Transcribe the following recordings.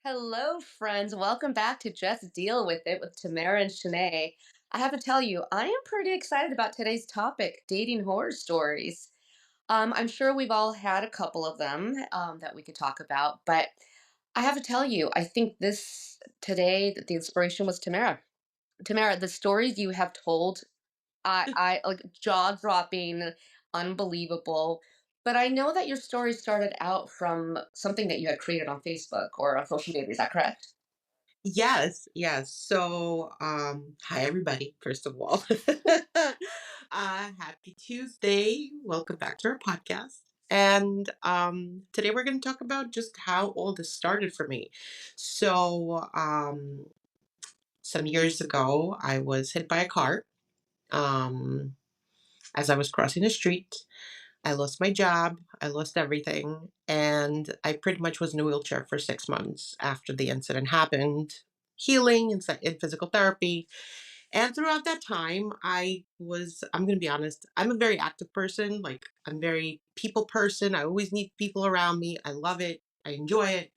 Hello, friends. Welcome back to Just Deal with It with Tamara and Shanae. I have to tell you, I am pretty excited about today's topic, dating horror stories. I'm sure we've all had a couple of them that we could talk about, but I have to tell you, I think this today that the inspiration was Tamara. Tamara, the stories you have told, I like jaw dropping, unbelievable. But I know that your story started out from something that you had created on Facebook or on social media. Is that correct? Yes, yes. So, hi everybody, first of all. Happy Tuesday. Welcome back to our podcast. And today we're going to talk about just how all this started for me. So, some years ago, I was hit by a car um, as I was crossing the street. I lost my job. I lost everything. And I pretty much was in a wheelchair for 6 months after the incident happened, healing and in physical therapy. And throughout that time, I'm going to be honest, I'm a very active person. Like, I'm very people person. I always need people around me. I love it. I enjoy it.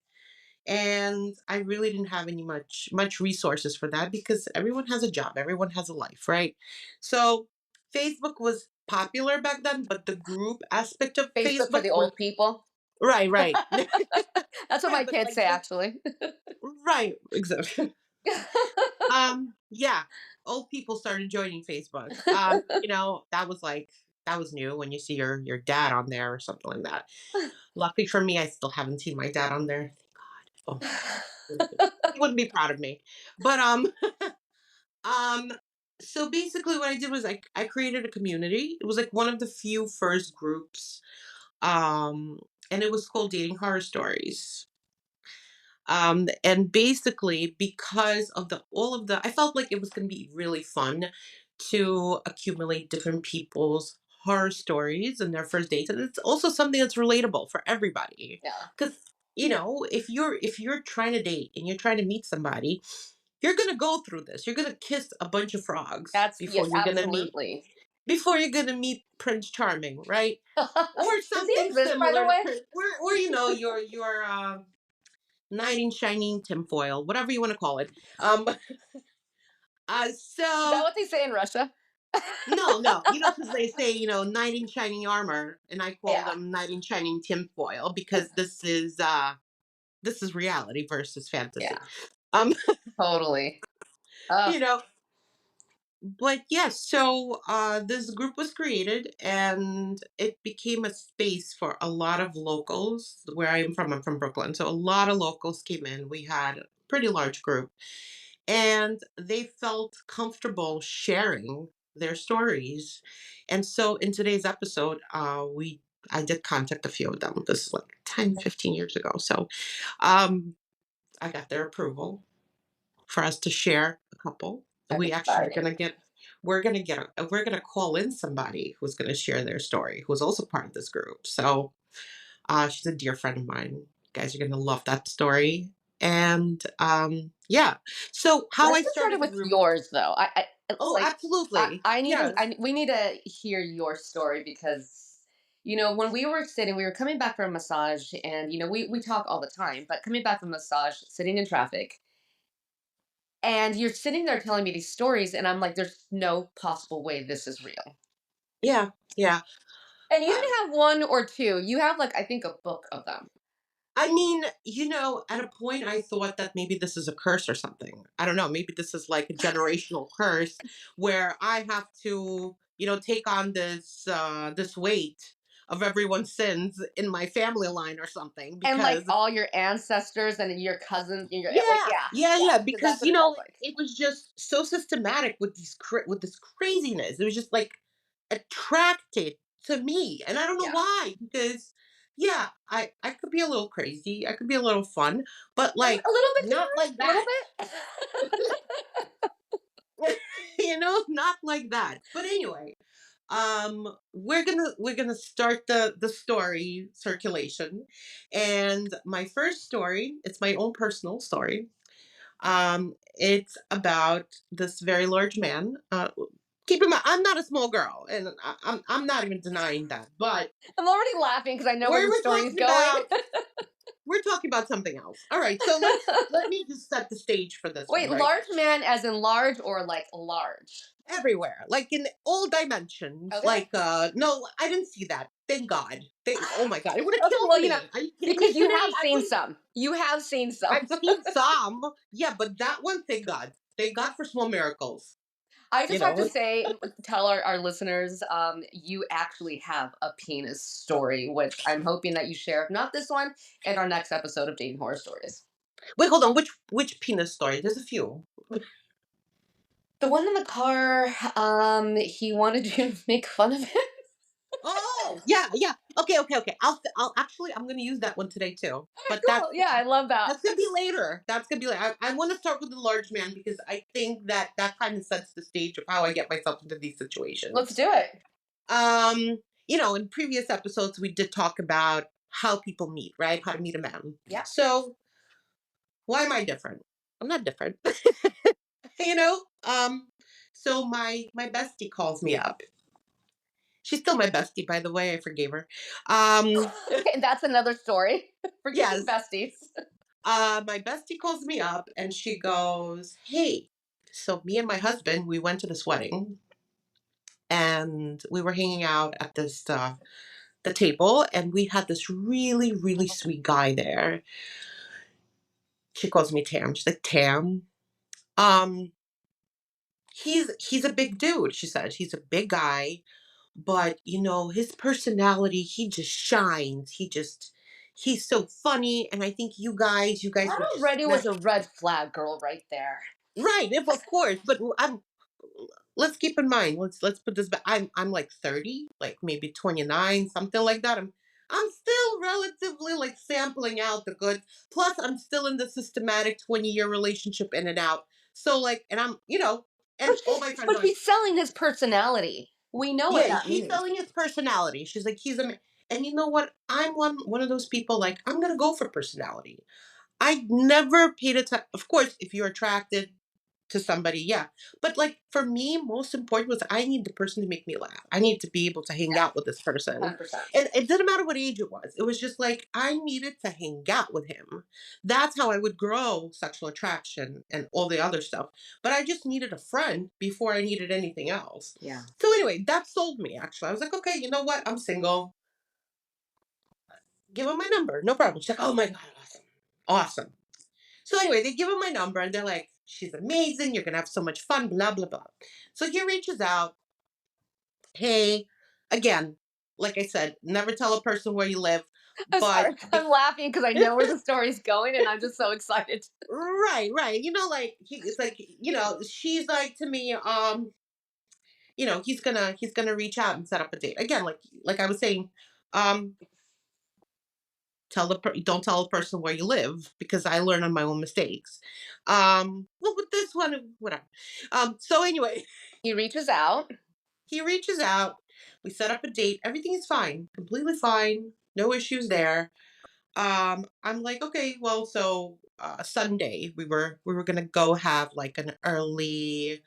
And I really didn't have any much resources for that because everyone has a job, everyone has a life, right? So Facebook was popular back then, but the group aspect of Facebook for Facebook the was old people. right, right. That's what Yeah, my but kids like say, the actually. right, exactly. Yeah, old people started joining Facebook. That was that was new when you see your dad on there or something like that. Luckily for me, I still haven't seen my dad on there. Thank God. Oh, he wouldn't be proud of me. But um so basically what I did was I created a community. It was like one of the few first groups. And it was called Dating Horror Stories. And basically because of the all of the I felt like it was going to be really fun to accumulate different people's horror stories and their first dates, and it's also something that's relatable for everybody. Yeah, Because if you're trying to date and you're trying to meet somebody, you're gonna go through this. You're gonna kiss a bunch of frogs that's yes, absolutely. before you're gonna meet Prince Charming, right? Or Does he something exist, by the similar to way? Prince, or your knight in shining tinfoil, whatever you want to call it. Um, Is that so what they say in Russia? no, no, because they say knight in shining armor, and I call Yeah, them knight in shining tinfoil because this is reality versus fantasy. yeah, Um, totally. Uh, you know, but yes, so this group was created and it became a space for a lot of locals. Where I am from, I'm from Brooklyn. So a lot of locals came in. We had a pretty large group and they felt comfortable sharing their stories. And so in today's episode, I did contact a few of them. This is like 10, 15 years ago. So um, I got their approval for us to share a couple. that's We actually are exciting. gonna get we're gonna call in somebody who's gonna share their story, who's also part of this group. So she's a dear friend of mine. You guys are gonna love that story. And yeah. So how Let's I get started started the with group. yours, though. Oh, Like, absolutely. Yes. we need to hear your story because, when we were sitting, we were coming back from a massage, and we talk all the time, but coming back from massage, sitting in traffic, and you're sitting there telling me these stories, and I'm like, there's no possible way this is real. Yeah. Yeah. And you Uh, didn't have one or two; you have like I think a book of them. I mean, at a point I thought that maybe this is a curse or something. I don't know. Maybe this is like a generational curse where I have to, take on this weight of everyone's sins in my family line or something And like because all your ancestors and your cousins, and like, yeah, yeah, yeah, yeah, yeah, because that's because what it sounds like. it was just so systematic with with this craziness. It was just like attracted to me, and I don't know Yeah. why. Because yeah, I could be a little crazy, I could be a little fun, but like A little bit not humorous, like a little that. bit. Not like that. But anyway, we're gonna start the story circulation, and my first story. It's my own personal story. It's about this very large man. Keep in mind, I'm not a small girl, and I'm not even denying that. But I'm already laughing because I know where where the we're story is talking going. about, we're talking about something else. All right, so let me just set the stage for this one, Wait, right? large man as in large or like large? Everywhere, like in all dimensions. Okay. Like, no, I didn't see that. Thank God. Oh my God, it would have Okay, killed well, me. Are you kidding me? because you Today, have seen some. You have seen some. I've seen some, yeah, but that one, thank God. Thank God for small miracles. I You just have to know, say, tell our listeners, you actually have a penis story, which I'm hoping that you share, if not this one, in our next episode of Dating Horror Stories. wait, hold on. Which penis story? There's a few. The one in the car, he wanted you to make fun of him. Oh, yeah, yeah. Okay. I'll actually, I'm gonna use that one today too. But Cool. Yeah, I love that. that's gonna be later. That's gonna be later. I want to start with the large man because I think that that kind of sets the stage of how I get myself into these Let's situations. do it. In previous episodes we did talk about how people meet, right? How to meet a man. Yeah. So why am I different? I'm not different. you know. So my bestie calls me up. She's still my bestie, by the way. I forgave her. Um, Okay, that's another story. Forgiving yes. besties. My bestie calls me up and she goes, "Hey, so me and my husband, we went to this wedding and we were hanging out at this the table, and we had this really, really sweet guy there." She calls me Tam. She's like, "Tam, um, he's a big dude." She says he's a big guy, but his personality, he just shines. He's so funny, and I think you guys That would just already was smash. a red flag, girl, right there. Right, if of course, but let's keep in mind, let's put this back. I'm like 30, like maybe 29, something like that. I'm still relatively like sampling out the goods. Plus, I'm still in the systematic 20-year relationship in and out. So like, and But and all he's my friends but are like, he's selling his personality. We know what yeah, that he's means. selling his personality. She's like, and you know what? I'm one of those people, like, I'm gonna go for personality. I never paid attention. Of course, if you're attracted to somebody, yeah. But like for me, most important was I need the person to make me laugh. I need to be able to hang Yeah, out with this person. 100%. And it didn't matter what age it was. It was just like I needed to hang out with him. That's how I would grow sexual attraction and all the other stuff. But I just needed a friend before I needed anything else. Yeah. So anyway, that sold me actually. I was like, okay, you know what? I'm single. Give him my number. No problem. She's like, oh my God, awesome. Awesome. So anyway, they give him my number and they're like, she's amazing. You're going to have so much fun, blah, blah, blah. So he reaches out. Hey, again, like I said, never tell a person where you live. I'm But sorry. I'm laughing because I know where the story's going, and I'm just so excited. right. Like it's like, she's like to me, he's gonna reach out and set up a date. Again, like I was saying, um, don't tell a person where you live because I learn on my own mistakes. Well, with this one, whatever. So anyway, He reaches out. he reaches out. We set up a date. Everything is fine, completely fine. No issues there. I'm like, okay, well, so Sunday we were gonna go have like an early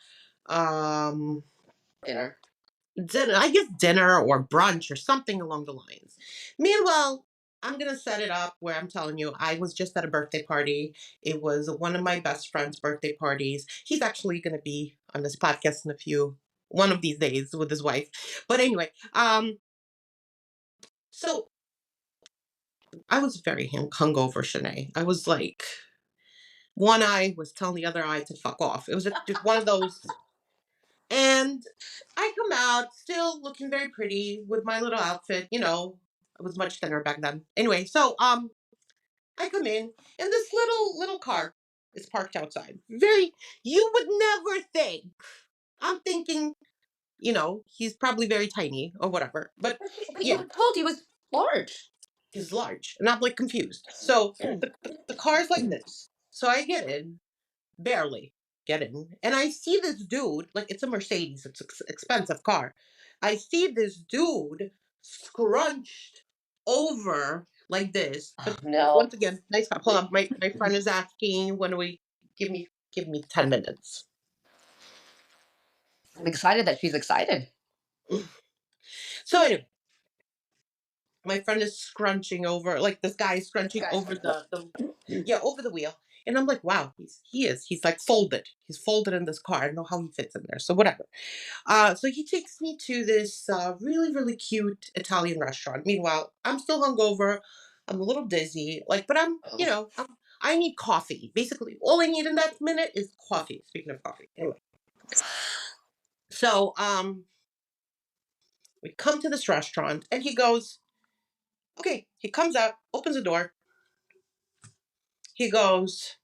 um Dinner. dinner, I guess dinner or brunch or something along the lines. Meanwhile, I'm gonna set it up where I'm telling you, I was just at a birthday party. It was one of my best friend's birthday parties. He's actually gonna be on this podcast in one of these days with his wife. But anyway, so I was very hungover, Shanae. I was like, one eye was telling the other eye to fuck off. It was just one of those. And I come out still looking very pretty with my little outfit. I was much thinner back then. Anyway, so I come in and this little car is parked outside. Very, you would never think. I'm thinking, he's probably very tiny or whatever. But But you yeah, were told he was large. he's large. And I'm like confused. So the car's like this. So I get in, barely get in. And I see this dude, like it's a Mercedes, it's an expensive car. I see this dude scrunched over like this. Oh But no. once again, nice car. Hold on, my friend is asking, when do we give me 10 minutes. I'm excited that she's excited. So anyway, My friend is scrunching over, like this guy is This scrunching guy's over pretty cool. the yeah, over the wheel. And I'm like, wow, he's like folded. He's folded in this car. I don't know how he fits in there. So whatever. So he takes me to this really, really cute Italian restaurant. Meanwhile, I'm still hungover. I'm a little dizzy. Like, but Oh, I need coffee. Basically, all I need in that minute is coffee. Speaking of coffee. Anyway. So we come to this restaurant and he goes, okay, he comes out, opens the door. He goes,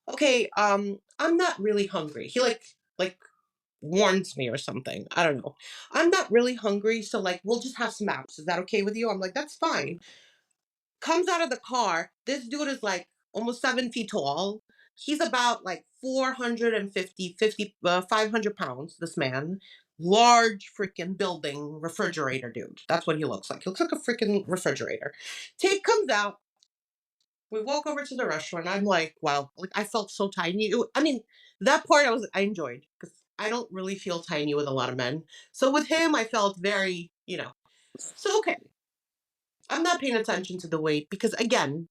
okay, I'm not really hungry. He like warns me or something. I don't know. I'm not really hungry, so like we'll just have some apps. Is that okay with you? I'm like, that's fine. Comes out of the car. This dude is like almost 7 feet tall. He's about like 500 pounds, this man. Large freaking building refrigerator dude. That's what he looks like. He looks like a freaking refrigerator. Take comes out. We walk over to the restaurant. I'm like, wow, like I felt so tiny. I mean, that part I enjoyed because I don't really feel tiny with a lot of men. So with him, I felt very, So okay, I'm not paying attention to the weight because again,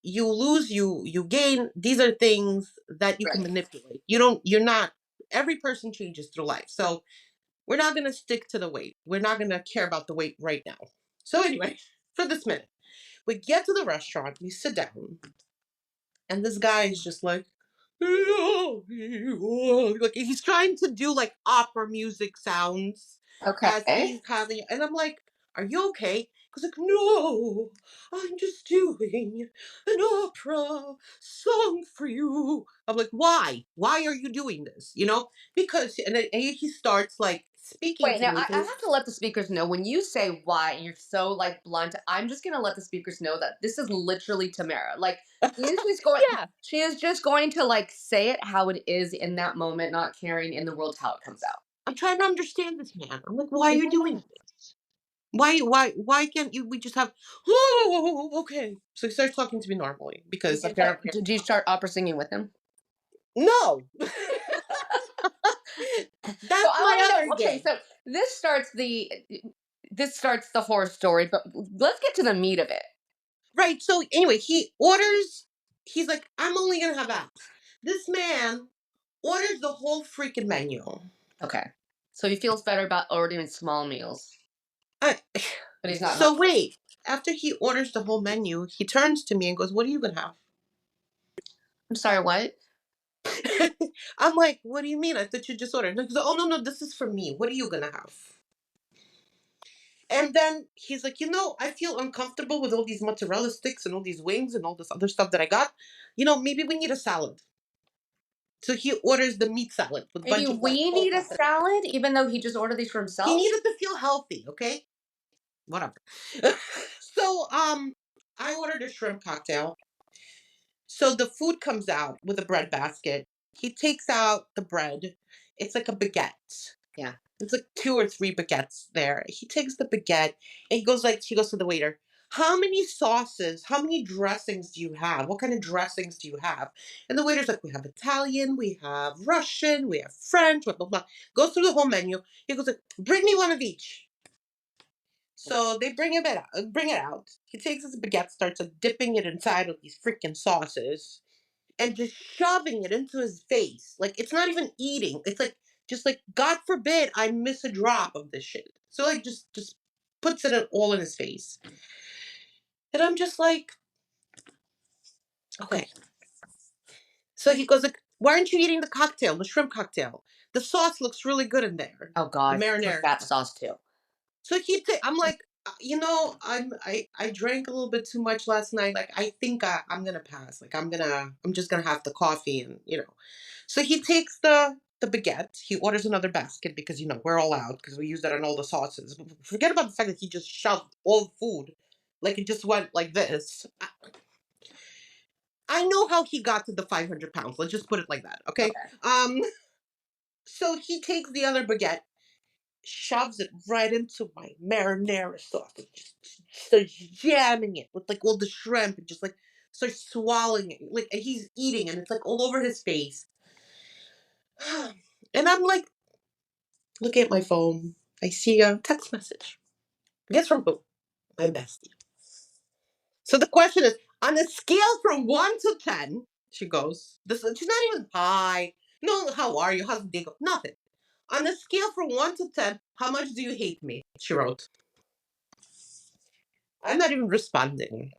you lose, you gain. These are things that you can right. manipulate. You don't. You're not. Every person changes through life, so we're not gonna stick to the weight. We're not gonna care about the weight right now. So anyway, for this minute, we get to the restaurant. We sit down. And this guy is just like, like he's trying to do like opera music sounds as Okay. he's having, and I'm like, "Are you okay?" He's like, "No, I'm just doing an opera song for you." I'm like, "Why? Why are you doing this?" Because and he starts like speaking Wait, to now me. I have to let the speakers know when you say why you're so like blunt. I'm just gonna let the speakers know that this is literally Tamara. Like Yeah, she is just going to like say it how it is in that moment, not caring in the world how it comes out. I'm trying to understand this man. I'm like, "Why are you doing this?" Why can't you we just have oh okay. So he starts talking to me normally because apparently Did you start opera singing with him? no. So That's I my want to other know. Okay, day. so this starts the horror story, but let's get to the meat of it. Right. So anyway, he's like, I'm only gonna have apps. This man orders the whole freaking menu. Okay, so he feels better about ordering small meals, I, but he's not so hungry. wait, after he orders the whole menu, he turns to me and goes, "What are you gonna have?" I'm sorry, what? I'm like, "What do you mean? I thought you just ordered." He goes, "Oh no, this is for me. What are you gonna have?" And then he's like, I feel uncomfortable with all these mozzarella sticks and all these wings and all this other stuff that I got. Maybe we need a salad. So he orders the meat salad with a Maybe bunch of like we whole need a pasta. salad, even though he just ordered these for He himself. needed to feel healthy, okay? Whatever. So I ordered a shrimp cocktail. So the food comes out with a bread basket. He takes out the bread. It's like a baguette. Yeah. It's like two or three baguettes there. He takes the baguette and he goes to the waiter. How many sauces, how many dressings do you have? What kind of dressings do you have? And the waiter's like, we have Italian, we have Russian, we have French, blah, blah, blah. Goes through the whole menu. He goes like, bring me one of each. So they bring it out. He takes his baguette, starts like dipping it inside of these freaking sauces and just shoving it into his face. Like it's not even eating. It's like just like God forbid I miss a drop of this shit. So like just puts it all in his face. And I'm just like, okay. So he goes like, why aren't you eating the cocktail, the shrimp cocktail? The sauce looks really good in there. Oh The God, it's like marinara that sauce. sauce too. So I'm like, I drank a little bit too much last night. Like I think I'm gonna pass. Like I'm just gonna have the coffee and. So he takes the baguette. He orders another basket because we're all out because we use that on all the sauces. But forget about the fact that he just shoved all the food, like it just went like this. I know how he got to the 500 pounds. Let's just put it like that, okay? Okay. So he takes the other baguette, shoves it right into my marinara sauce, and just starts jamming it with like all the shrimp, and just like starts swallowing it, like and he's eating, and it's like all over his face. And I'm like, looking at my phone. I see a text message. Guess from who? My bestie. So the question is, on a scale from 1 to 10, she goes, this, she's not even hi. No, how are you? How's the day go? Nothing. On a scale from 1 to 10, how much do you hate me? She wrote. I'm not even responding.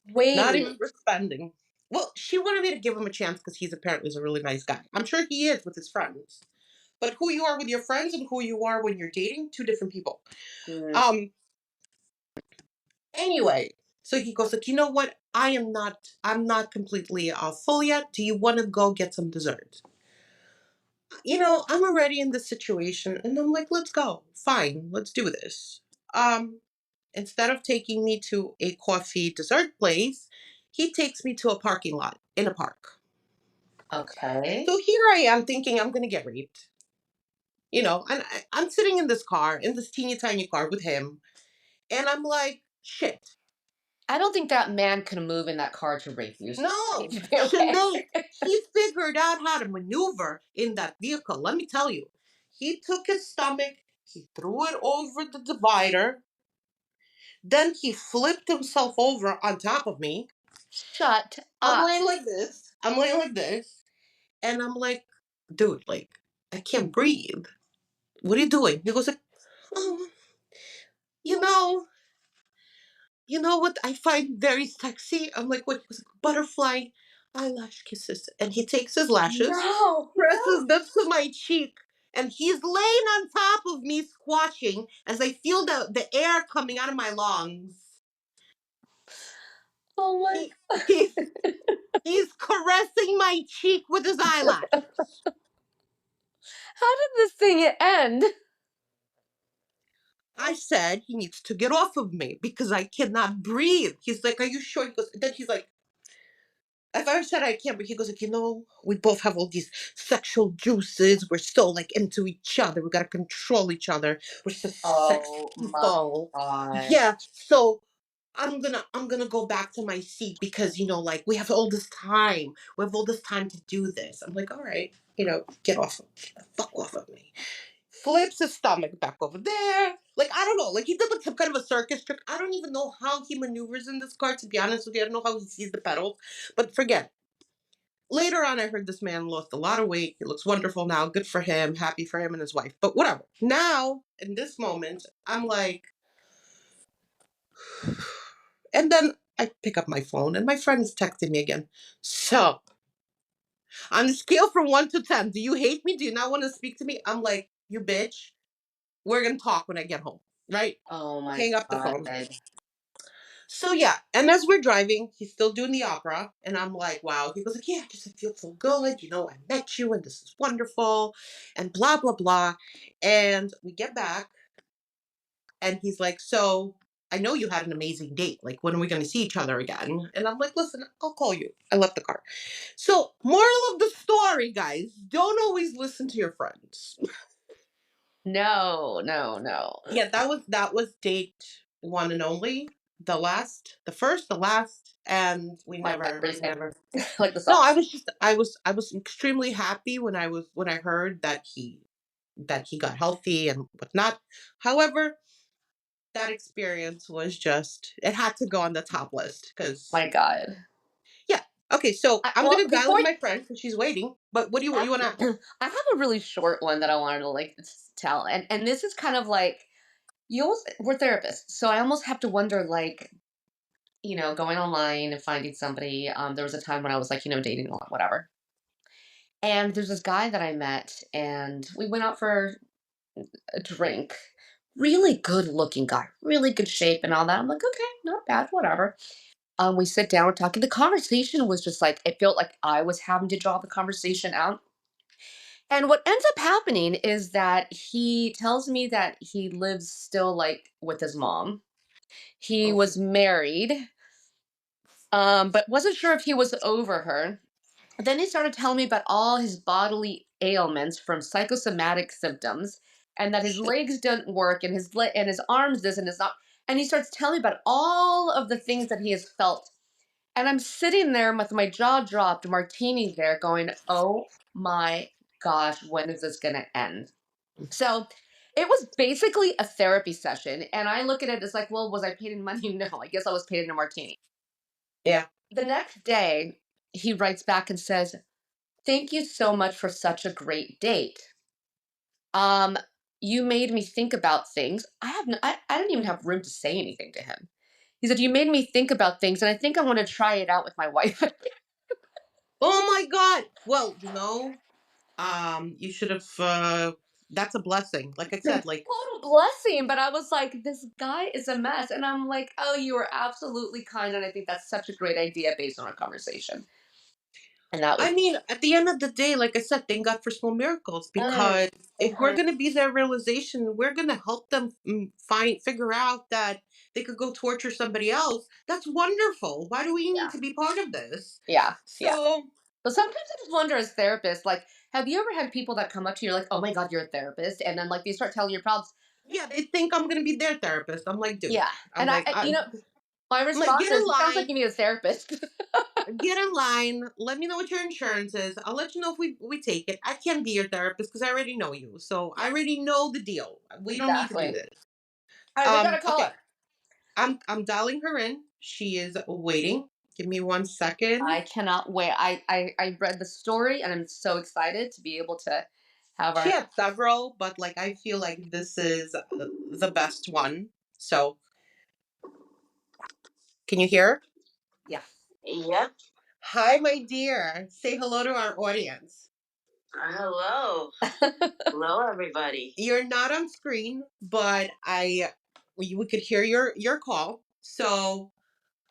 Not Wait, even responding. Well, she wanted me to give him a chance because he's apparently a really nice guy. I'm sure he is with his friends. But who you are with your friends and who you are when you're dating, two different people. mm, Um, anyway, so he goes like, you know what? I'm not completely full yet. Do you want to go get some dessert? I'm already in this situation and I'm like, let's go. Fine, let's do this. Um, Instead of taking me to a coffee dessert place, he takes me to a parking lot in a park. okay. So here I am thinking I'm gonna get raped. And I'm sitting in this car, in this teeny tiny car with him, and I'm like, shit. I don't think that man can move in that car to rape you. So you No, need to be okay. Shanae, he figured out how to maneuver in that vehicle. Let me tell you. He took his stomach, he threw it over the divider, then he flipped himself over on top of me. Shut I'm up. laying like this. I'm laying like this. And I'm like, dude, like, I can't breathe. What are you doing? He goes like, oh, you know, you know what I find very sexy? I'm like, what? He goes like, butterfly eyelash kisses. And he takes his lashes, No, no. presses them to my cheek, and he's laying on top of me, squashing as I feel the air coming out of my lungs. Oh my. He, he's, he's caressing my cheek with his eyelashes. How did this thing end? I said he needs to get off of me because I cannot breathe. He's like, are you sure? He goes, then he's like, if I said I can't breathe, he goes like, we both have all these sexual juices. We're so like into each other. We gotta control each other. We're such sex Oh my people. god. Yeah. So I'm gonna go back to my seat because like we have all this time. We have all this time to do this. I'm like, all right, get off of me. Fuck off of me. Flips his stomach back over there. Like, I don't know. Like, he did like some kind of a circus trick. I don't even know how he maneuvers in this car, to be honest with you. I don't know how he sees the pedals, but forget it. Later on, I heard this man lost a lot of weight. He looks wonderful now. Good for him. Happy for him and his wife. But whatever. Now, in this moment, I'm like, and then I pick up my phone and my friend is texting me again. So, on a scale from 1 to 10, do you hate me? Do you not want to speak to me? I'm like, you bitch. We're going to talk when I get home. Right? Oh my Hang up the phone. god. So yeah, and as we're driving, he's still doing the opera, and I'm like, wow. He goes like, yeah, I feel so good. I met you, and this is wonderful, and blah blah blah. And we get back, and he's like, so I know you had an amazing date. Like, when are we going to see each other again? And I'm like, listen, I'll call you. I left the car. So, moral of the story, guys, don't always listen to your friends. No, no, no. Yeah, that was date one and only. The first, the last, and we My never. memory's never like the No, song. I was extremely happy when I heard that he got healthy and whatnot. However, that experience was just it had to go on the top list because My god. yeah. Okay, so I'm Well, gonna dial before in my friend because she's waiting. But what do you want to ask? I have a really short one that I wanted to like tell, and this is kind of like we're therapists, so I almost have to wonder like going online and finding somebody. There was a time when I was like dating a lot, whatever. And there's this guy that I met, and we went out for a drink. Really good looking guy, really good shape and all that. I'm like, okay, not bad, whatever. We sit down, we're talking. The conversation was just like it felt like I was having to draw the conversation out. And what ends up happening is that he tells me that he lives still like with his mom. He Oh, was married, but wasn't sure if he was over her. Then he started telling me about all his bodily ailments from psychosomatic symptoms, and that his shit. legs didn't work, and and his arms this and his not. And he starts telling me about all of the things that he has felt. And I'm sitting there with my jaw dropped, martini there, going, "Oh my gosh, when is this gonna end?" So It was basically a therapy session, and I look at it as like, well, was I paid in money? No, I guess I was paid in a martini. Yeah. The next day, he writes back and says, "Thank you so much for such a great date. Um, you made me think about things. I didn't even have room to say anything to him. He said, you made me think about things, and I think I want to try it out with my wife." Oh my God. Well, you should have. That's a blessing. Like I said, like Total blessing. But I was like, this guy is a mess. And I'm like, oh, you are absolutely kind. And I think that's such a great idea based on our conversation. And that I was, mean, at the end of the day, like I said, thank God for small miracles mm, because if we're mhm, going to be that realization, we're going to help them figure out that they could go torture somebody else. That's wonderful. Why do we need yeah, to be part of this? yeah, yeah. So, But sometimes I just wonder as therapists, like, have you ever had people that come up to you like, oh my God, you're a therapist? And then like they start telling your problems. yeah, they think I'm going to be their therapist. I'm like, dude, Yeah. I'm And like, my I'm like, response get in is, it sounds like line. you need a therapist. Get in line. Let me know what your insurance is. I'll let you know if we take it. I can't be your therapist because I already know you. So I Yeah, already know the deal. We don't need to do exactly. this. All right, we got to call her. Okay. I'm dialing her in. She is waiting. Give me 1 second. I cannot wait. I read the story and I'm so excited to be able to have She our. had several, but like I feel like this is the best one. So, can you hear? Yeah. Yep. Hi, my dear. Say hello to our audience. Hello. Hello, everybody. You're not on screen, but we could hear your call. So,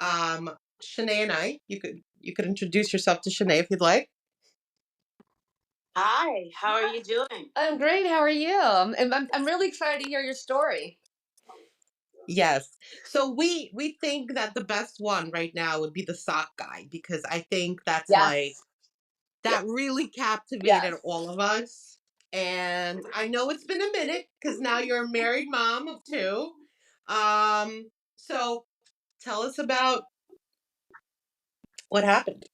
Shanae and I, you could introduce yourself to Shanae if you'd like. Hi, how are you doing? I'm great. How are you? I'm really excited to hear your story. Yes. So we think that the best one right now would be the sock guy because I think that's like Yes. Yeah. that really captivated Yes. all of us. And I know it's been a minute because now you're a married mom of two. So tell us about what happened.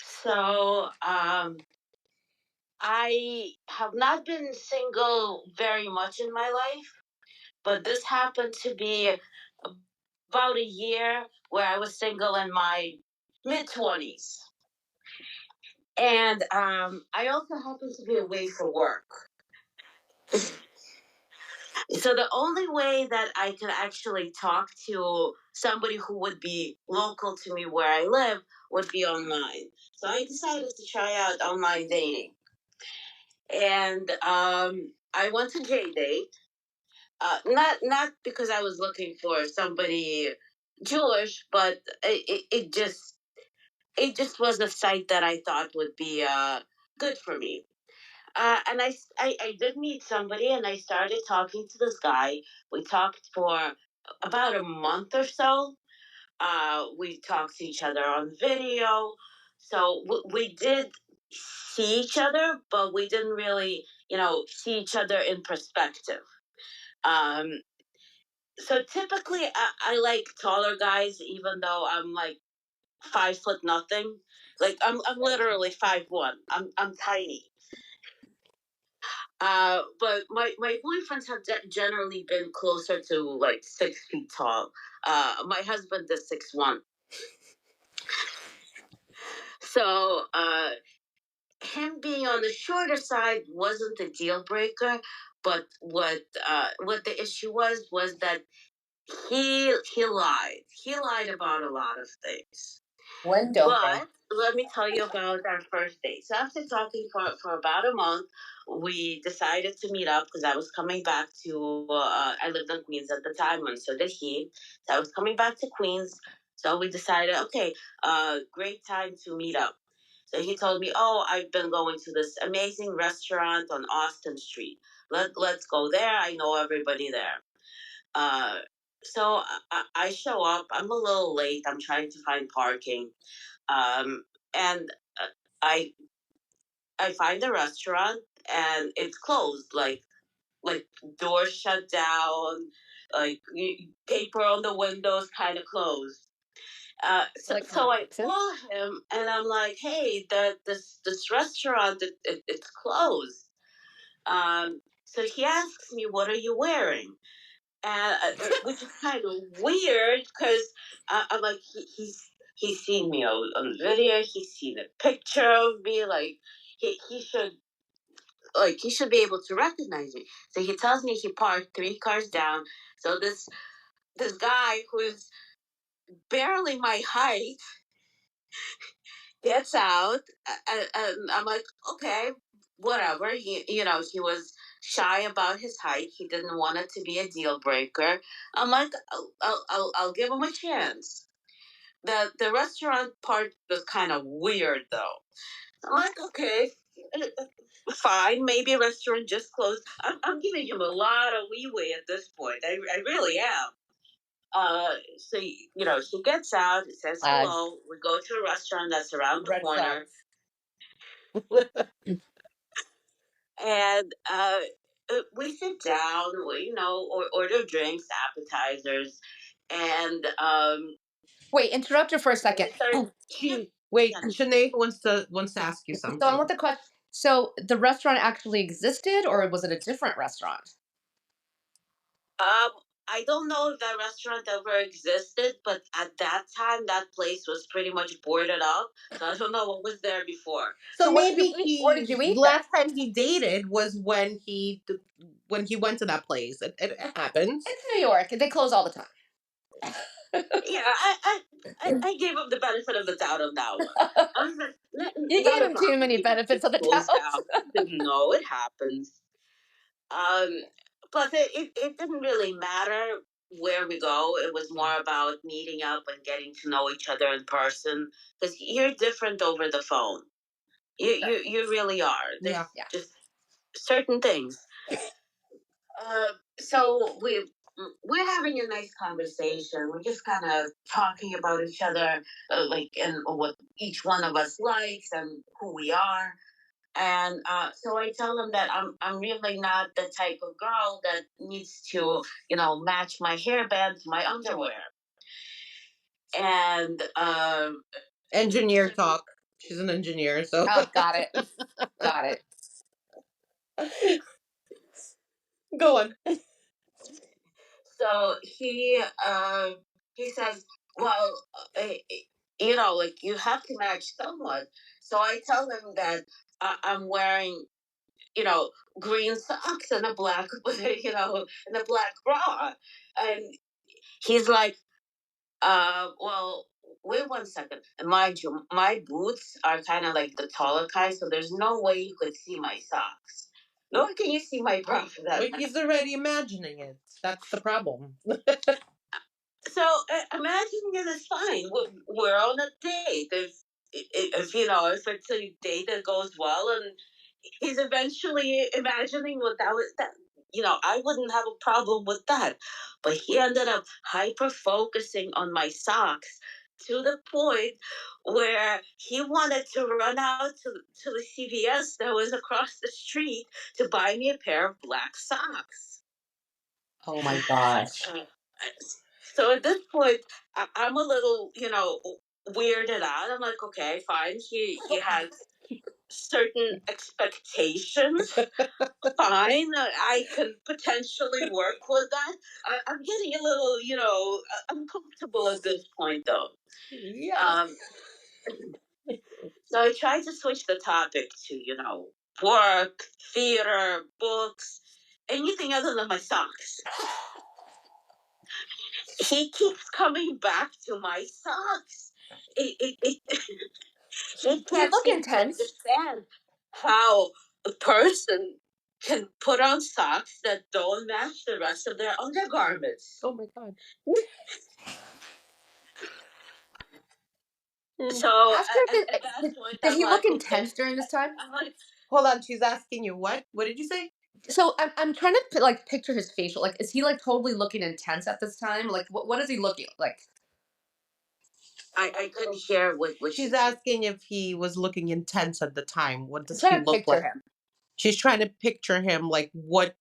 So, I have not been single very much in my life, but this happened to be about a year where I was single in my mid 20s. And I also happened to be away for work. So the only way that I could actually talk to somebody who would be local to me where I live would be online. So I decided to try out online dating, and I went to J date. Not because I was looking for somebody Jewish, but it just was a site that I thought would be good for me. And I did meet somebody and I started talking to this guy. We talked for about a month or so. We talked to each other on video. So we did see each other, but we didn't really, see each other in perspective. Um, so typically, I like taller guys, even though I'm like 5 foot nothing. Like I'm literally 5'1". I'm tiny. But my boyfriends have generally been closer to like 6 feet tall. My husband is 6'1". So him being on the shorter side wasn't the deal breaker. But what the issue was that he lied. He lied about a lot of things. When don't they? But let me tell you about our first date. So after talking for about a month, we decided to meet up because I was coming back to. I lived in Queens at the time, and so did he. So I was coming back to Queens. So we decided, okay, great time to meet up. So he told me, oh, I've been going to this amazing restaurant on Austin Street. Let's go there. I know everybody there. Uh, so I show up. I'm a little late. I'm trying to find parking, and I I find the restaurant and it's closed. Like doors shut down, like paper on the windows kind of closed. So, Like so I Wisconsin? call him and I'm like, hey, this restaurant it's closed. So he asks me, "What are you wearing?" And which is kind of weird because I'm like, he's seen me on video, he's seen a picture of me, like he should he should be able to recognize me. So he tells me he parked 3 cars down. So this guy who is barely my height gets out, and I'm like, okay, whatever. He was shy about his height. He didn't want it to be a deal breaker. I'm like, I'll give him a chance. The restaurant part was kind of weird though. I'm like, okay, fine. Maybe a restaurant just closed. I'm giving him a lot of leeway at this point. I really am. So she gets out, says Flags. hello. We go to a restaurant that's around the Red corner, flags. and we sit down. We order drinks, appetizers, and Wait, interrupt you for a second. we start. Yeah, Wait, yeah. Shanae wants to ask you So I want something. the question. So the restaurant actually existed, or was it a different restaurant? Um, I don't know if that restaurant ever existed, but at that time, that place was pretty much boarded up. So I don't know what was there before. So So what did you maybe eat? What he did you eat then? last time he dated was when he went to that place. It happens. It's New York. They close all the time. Yeah, I gave him the benefit of the doubt on that one. I was like, You not gave a him too problem. many He benefits of the closed doubt. down. No, it happens. Um, Plus, it didn't really matter where we go. It was more about meeting up and getting to know each other in person because you're different over the phone. You really are. There's Yeah. Yeah. just certain things. So we're having a nice conversation. We're just kind of talking about each other, like and what each one of us likes and who we are. And so I tell him that I'm really not the type of girl that needs to match my hairband to my underwear. And Engineer talk. She's an engineer, so Oh, got it. Got it. go on. so he says, well, like you have to match somewhat. So I tell him that I'm wearing, you know, green socks and a black, and a black bra, and he's like, well. Wait 1 second. And mind you, my boots are kind of like the taller kind, so there's no way you could see my socks. Nor can you see my bra for that Well, matter. he's already imagining it. That's the problem. So imagining it is fine. We're on a date. If it's a date that goes well, and he's eventually imagining what that was. That I wouldn't have a problem with that. But he ended up hyper focusing on my socks to the point where he wanted to run out to the CVS that was across the street to buy me a pair of black socks. Oh my gosh. Uh, so at this point, I'm a little, weirded out. I'm like, okay, fine. He has certain expectations. Fine, I can potentially work with that. I'm getting a little, uncomfortable at this point, though. Yeah. Um, so I tried to switch the topic to, work, theater, books, anything other than my socks. He keeps coming back to my socks. It he Does he can't look seem to intense? understand how a person can put on socks that don't match the rest of their undergarments. Oh my god. Hmm. So Ask her at if that point, did I'm he look like, okay. intense during this time? I'm like, Hold on, she's asking you what? What did you say? So I'm trying to like picture his facial. Like, is he like totally looking intense at this time? Like, what is he looking like? I couldn't hear what She's she said. asking if he was looking intense at the time. What I'm does he trying to look like? picture him. She's trying to picture him like what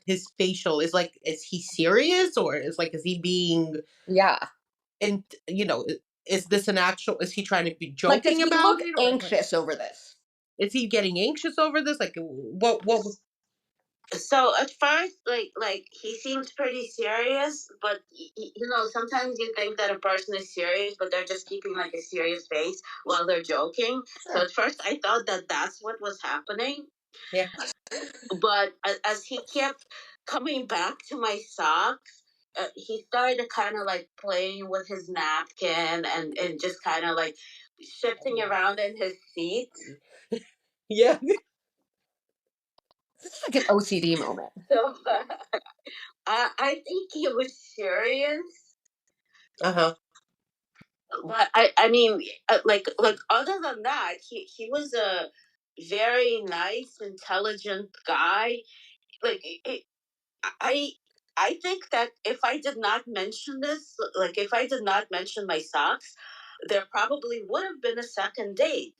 his facial is like. Is he serious or is he being Yeah. and is this an actual is he trying to be Like, does joking he about look it or anxious over this? is he getting anxious over this? Like what So at first, like he seemed pretty serious, but sometimes you think that a person is serious, but they're just keeping like a serious face while they're joking. So Sure. at first, I thought that that's what was happening. Yeah. But as he kept coming back to my socks, he started kind of like playing with his napkin and just kind of like shifting around in his seat. Yeah. This is like an OCD moment. So I think he was serious. Uh-huh. But I mean, like other than that, he was a very nice, intelligent guy. Like I I think that if I did not mention this, like if I did not mention my socks, there probably would have been a second date.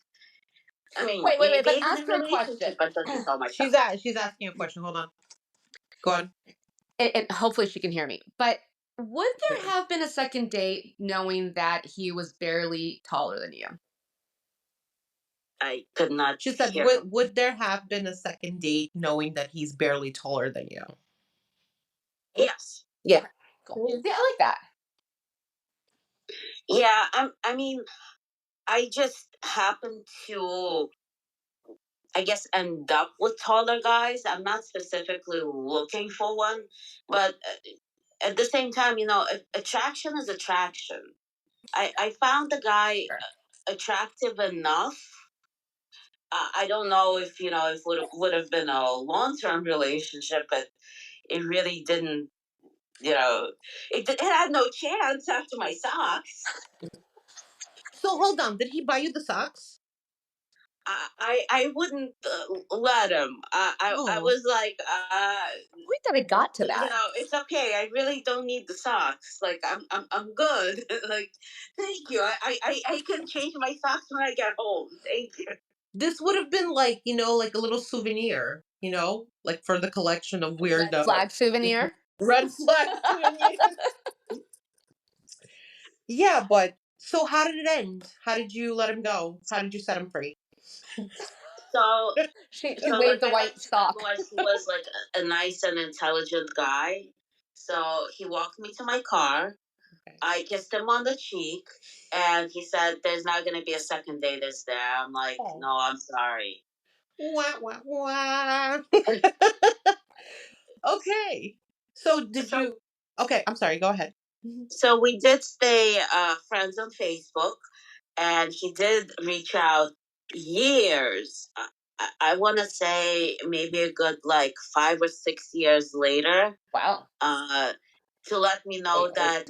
I mean, Wait, wait, wait. maybe But even a ask her a question. relationship until he saw my She's socks. she's asking a question. Hold on. Go on. And hopefully she can hear me. But would Yeah. there have been a second date knowing that he was barely taller than you? I could not She said, hear. would there have been a second date knowing that he's barely taller than you? Yes. Yeah. Cool. Yeah, I like that. Yeah. I mean, I just happened to, I guess, end up with taller guys. I'm not specifically looking for one, but at the same time, attraction is attraction. I found the guy Sure. attractive enough. I don't know if if would have been a long term relationship, but it really didn't. It had no chance after my socks. So hold on. Did he buy you the socks? I wouldn't let him. I Oh. was like, We that it got to that. it's okay. I really don't need the socks. Like I'm good. Like thank you. I can change my socks when I get home. Thank you. This would have been like, like a little souvenir, like for the collection of weird Red flag souvenir. red flag souvenirs. Yeah, but so how did it end? How did you let him go? How did you set him free? So She so like waved the I white mentioned, sock. he was like a nice and intelligent guy. So he walked me to my car. Okay. I kissed him on the cheek, and he said, "There's not going to be a second date, is there?" I'm like, Oh. "No, I'm sorry." Wah, wah, wah. Okay. So did So you Okay, I'm sorry, go ahead. so we did stay friends on Facebook, and he did reach out years. I want to say maybe a good like 5 or 6 years later, Wow. uh, to let me know that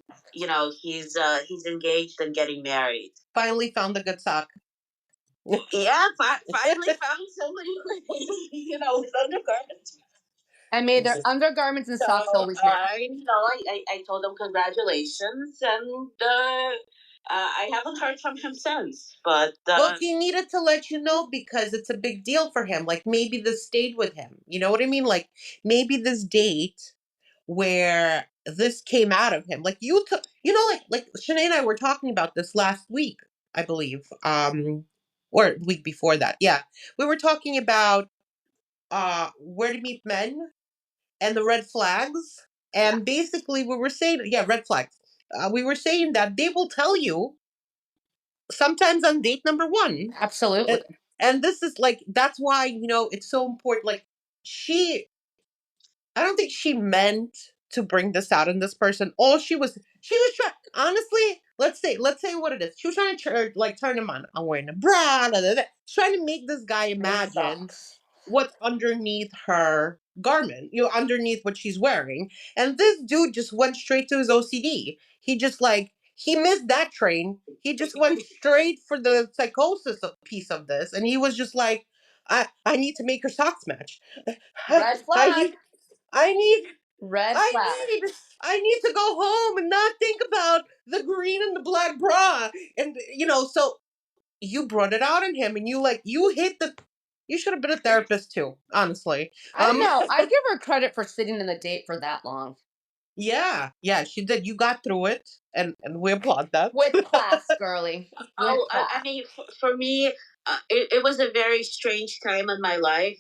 he's engaged and getting married. Finally found the good sock. Yeah, finally found somebody with undergarments. And made their undergarments and So socks always match. I told him congratulations, and I haven't heard from him since. But Well, he needed to let you know because it's a big deal for him. Like maybe this stayed with him. You know what I mean? Like maybe this date where this came out of him. Like you took, like Shanae and I were talking about this last week, I believe. Or week before that. Yeah. We were talking about where to meet men and the red flags. yeah, And basically we were saying, yeah, red flags. We were saying that they will tell you sometimes on date number one. Absolutely. And, and this is like that's why it's so important. Like she, I don't think she meant to bring this out in this person. All she was trying. Honestly, let's say what it is. She was trying to like turn him on. I'm wearing a bra. Da, da, da. She's trying to make this guy And imagine socks. what's underneath her garment, underneath what she's wearing. And this dude just went straight to his OCD. He just like he missed that train. He just went straight for the psychosis piece of this, and he was just like, I need to make her socks match. Red I flag. need I need Red I flag. need I need to go home and not think about the green and the black bra. And so you brought it out in him and you hit the you should have been a therapist too, honestly. I don't know. I give her credit for sitting in the date for that long. Yeah, yeah, she did. You got through it and we applaud that. With class, girly. With oh, class. I mean, for me, it was a very strange time in my life.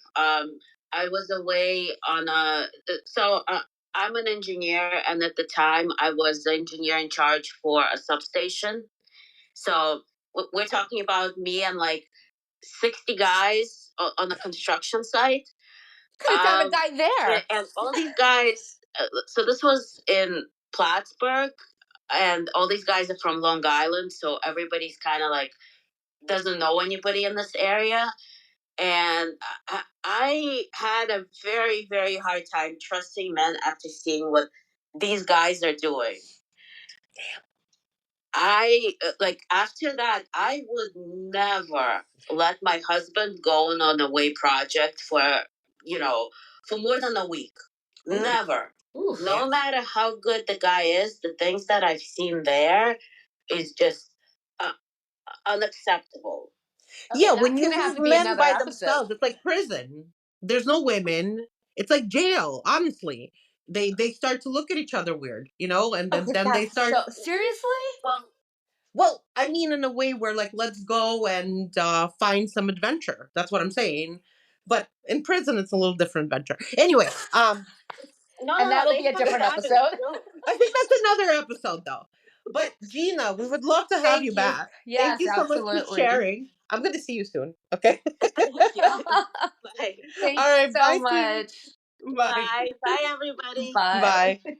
I was away on a so I'm an engineer, and at the time I was the engineer in charge for a substation. So we're talking about me and like 60 guys on a construction site. Could have found a Um, guy there. and all these guys. So this was in Plattsburgh, and all these guys are from Long Island. So everybody's kind of like doesn't know anybody in this area. And I had a very, very hard time trusting men after seeing what these guys are doing. I like after that, I would never let my husband go on an away project for you know for more than a week. Ooh, Never. Ooh. No yeah. matter how good the guy is, the things that I've seen there is just uh, unacceptable. Okay, Yeah, when that's you gonna have leave to be men another by episode. themselves, it's like prison. There's no women. It's like jail, honestly. They start to look at each other weird, and then, Okay, then they that's start. so seriously? Well, Well, I mean, in a way where like, let's go and find some adventure. That's what I'm saying. But in prison, it's a little different adventure. Anyway, no, And no, no. that'll They be a have different that as episode. well. I think that's another episode though. But Gina, we would love to have you Thank you. back. Thank Yes, you so much for absolutely. sharing. I'm going to see you soon. Okay. Thank you. Bye. Thank All you right. so Bye, sweetie. much. Bye. Bye. Bye, everybody. Bye. Bye.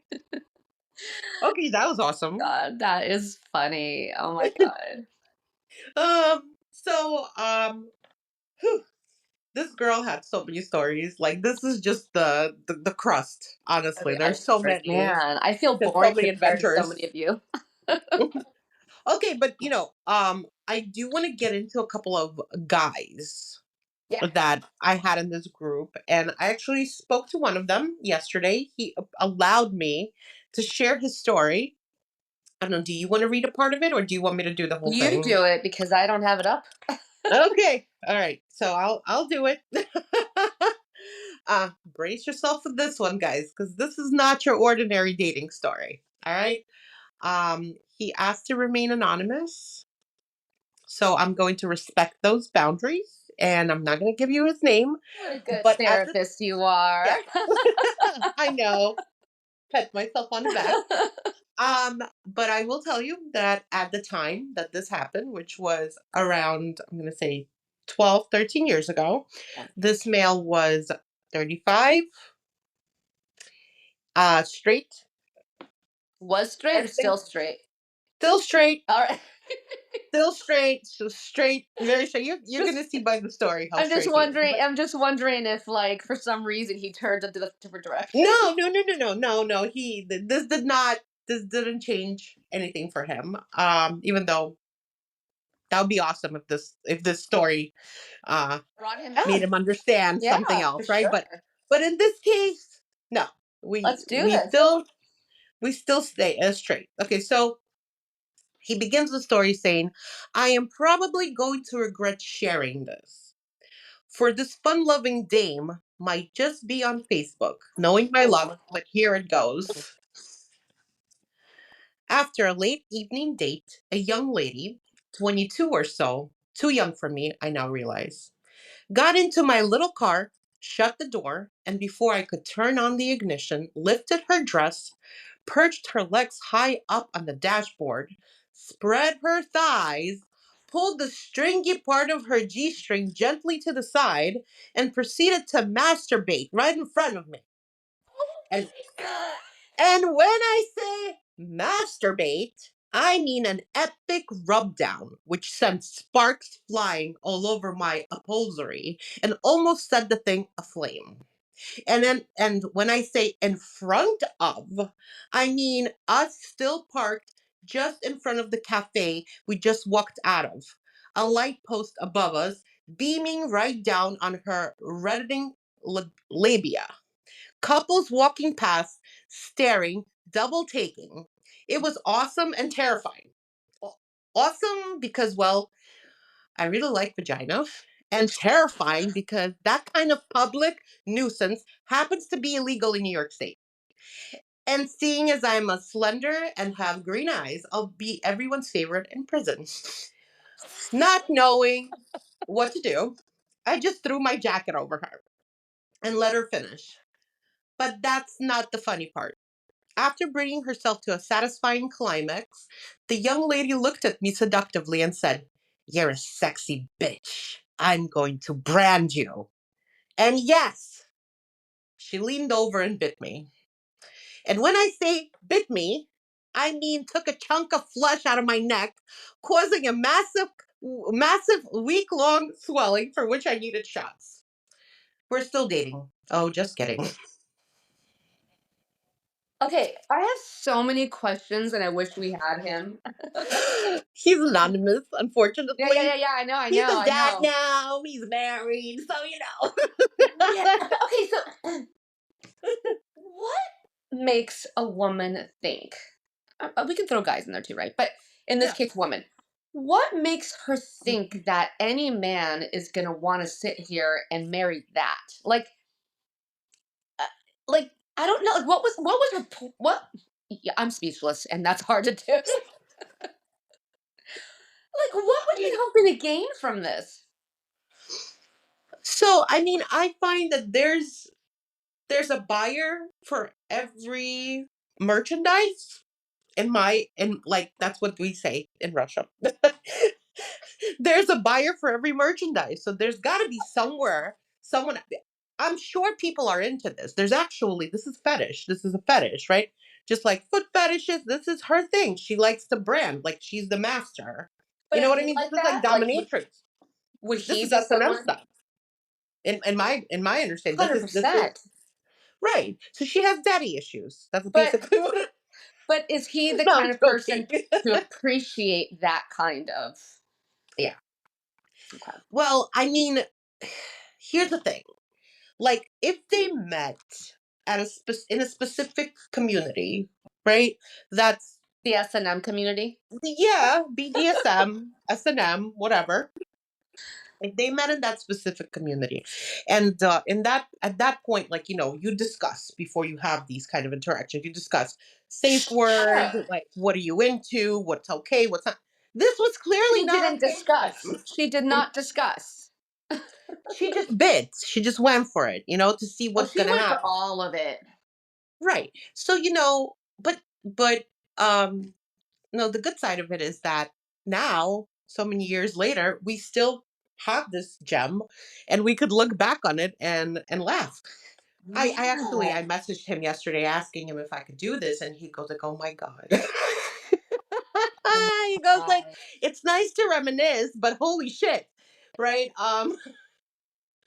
Okay, that was awesome. God, that is funny. Oh my God. So whew, this girl had so many stories. Like this is just the crust. Honestly, Okay, there's so many. man, I feel There's so boring many compared to so many adventures. of you. Okay, but I do want to get into a couple of guys Yeah. that I had in this group, and I actually spoke to one of them yesterday. He allowed me to share his story. I don't know. Do you want to read a part of it, or do you want me to do the whole You thing? do it because I don't have it up. Okay. All right. So I'll do it. Brace yourself for this one, guys, because this is not your ordinary dating story. All right. He asked to remain anonymous, so I'm going to respect those boundaries, and I'm not going to give you his name. What a good But at the therapist you are. yeah, I know. Pat myself on the back. But I will tell you that at the time that this happened, which was around, I'm going to say 12, 13 years ago, Yeah. this male was 35, straight, Was straight or everything, still straight? still straight, All right. still straight, so straight, very straight. You're going Just to see by the story how I'm just straight he is. wondering. But I'm just wondering if, like, for some reason, he turned into the different direction. no, no, no, no, no, no, no. This didn't change anything for him. Even though that would be awesome if this story uh Brought him made out. him understand something Yeah, for else, right? sure. But in this case, no. Let's We do we this. still we still stay straight. Okay, so he begins the story saying, "I am probably going to regret sharing this. For this fun-loving dame might just be on Facebook, knowing my luck, but here it goes. After a late evening date, a young lady, 22 or so, too young for me, I now realize, got into my little car, shut the door, and before I could turn on the ignition, lifted her dress, perched her legs high up on the dashboard, spread her thighs, pulled the stringy part of her G string gently to the side, and proceeded to masturbate right in front of me. And, and when I say masturbate, I mean an epic rubdown, which sent sparks flying all over my upholstery and almost set the thing aflame. And when I say in front of, I mean us still parked just in front of the cafe we just walked out of. A light post above us, beaming right down on her reddening labia. Couples walking past, staring, double taking. It was awesome and terrifying. Awesome because, well, I really like vagina, and terrifying because that kind of public nuisance happens to be illegal in New York State. And seeing as I'm a slender and have green eyes, I'll be everyone's favorite in prison. Not knowing what to do, I just threw my jacket over her. and let her finish. But that's not the funny part. After bringing herself to a satisfying climax, the young lady looked at me seductively and said, "You're a sexy bitch. I'm going to brand you." And yes, she leaned over and bit me. And when I say bit me, I mean took a chunk of flesh out of my neck, causing a massive week-long swelling for which I needed shots. We're still dating. Oh, just kidding. Okay, I have so many questions and I wish we had him. He's anonymous, Yeah, yeah, unfortunately. yeah, yeah, I know, I He's know, a I dad know. now. He's married, so you Yeah. know. Okay, so what makes a woman think? We can throw guys in there too, right? But in this Yeah. case, woman. What makes her think that any man is gonna want to sit here and marry that? Uh, like I don't know. Like, what was her what? Yeah, I'm speechless, and that's hard to do. Like, what was she hoping to gain from this? So I mean, I find that there's a buyer for every merchandise in like that's what we say in Russia. There's a buyer for every merchandise. So there's got to be somewhere someone I'm sure people are into this. There's actually this is fetish. This is a fetish, right? Just like foot fetishes, this is her thing. She likes to brand like she's the master. But You know is what I he mean? This like is like that? Like, dominatrix. would This he is be S&M someone? stuff. In my understanding, Hundred this is percent. right. So she has daddy issues. That's But basically what it but is he the No, I'm kind of joking. person to appreciate that kind of? Yeah. Okay. Well, I mean, here's the thing. Like, if they met at in a specific community, right? That's The S&M community. yeah, BDSM, S&M, whatever. If they met in that specific community, and in that at that point, like you discuss before you have these kind of interactions. You discuss safe words, Sure. like what are you into, what's okay, what's not. This was clearly She not didn't okay for discuss. them. She did not discuss. She just bit. She just went for it, to see Oh, what's she gonna went for happen. all of it. Right. So, but no, the good side of it is that now, so many years later, we still have this gem and we could look back on it and laugh. I actually Yeah. I messaged him yesterday asking him if I could do this and he goes like, "Oh my God." Oh my He goes like, God. "It's nice to reminisce, but holy shit." Right? Oh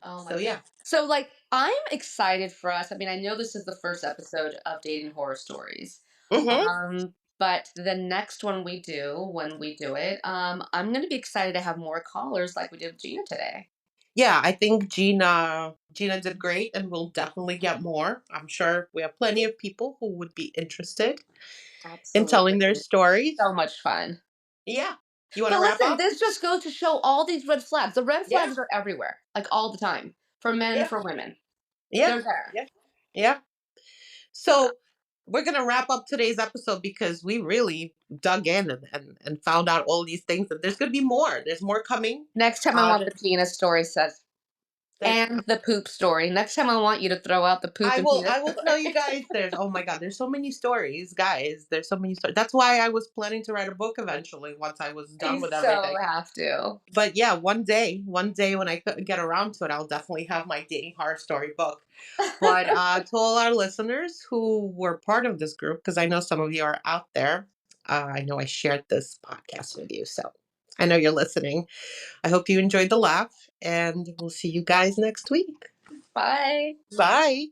my So God. yeah. So, like, I'm excited for us. I mean, I know this is the first episode of Dating Horror Stories. Mhm. But the next one we do, when we do it, I'm gonna be excited to have more callers like we did with Gina today. Yeah, I think Gina did great and we'll definitely get more. I'm sure we have plenty of people who would be interested in telling their Absolutely. stories. So much fun. Yeah. You want to But wrap listen, up? this just goes to show all these red flags. The red Yeah. flags are everywhere, like all the time, for men, Yeah. for women. Yeah. They're there. Yeah. Yeah. Yeah. So we're gonna wrap up today's episode because we really dug in and found out all these things. And there's gonna be more. There's more coming. Next time I want the There's, penis story says, there's and the poop story. Next time I want you to throw out the poop I and will penis I will tell you story. guys there's oh my god, there's so many stories, guys. There's so many stories. That's why I was planning to write a book eventually once I was done You with so everything. have to. But yeah, one day when I get around to it, I'll definitely have my dating horror story book. But to all our listeners who were part of this group, because I know some of you are out there, I know I shared this podcast with you, so I know you're listening. I hope you enjoyed the laugh, and we'll see you guys next week. Bye. Bye.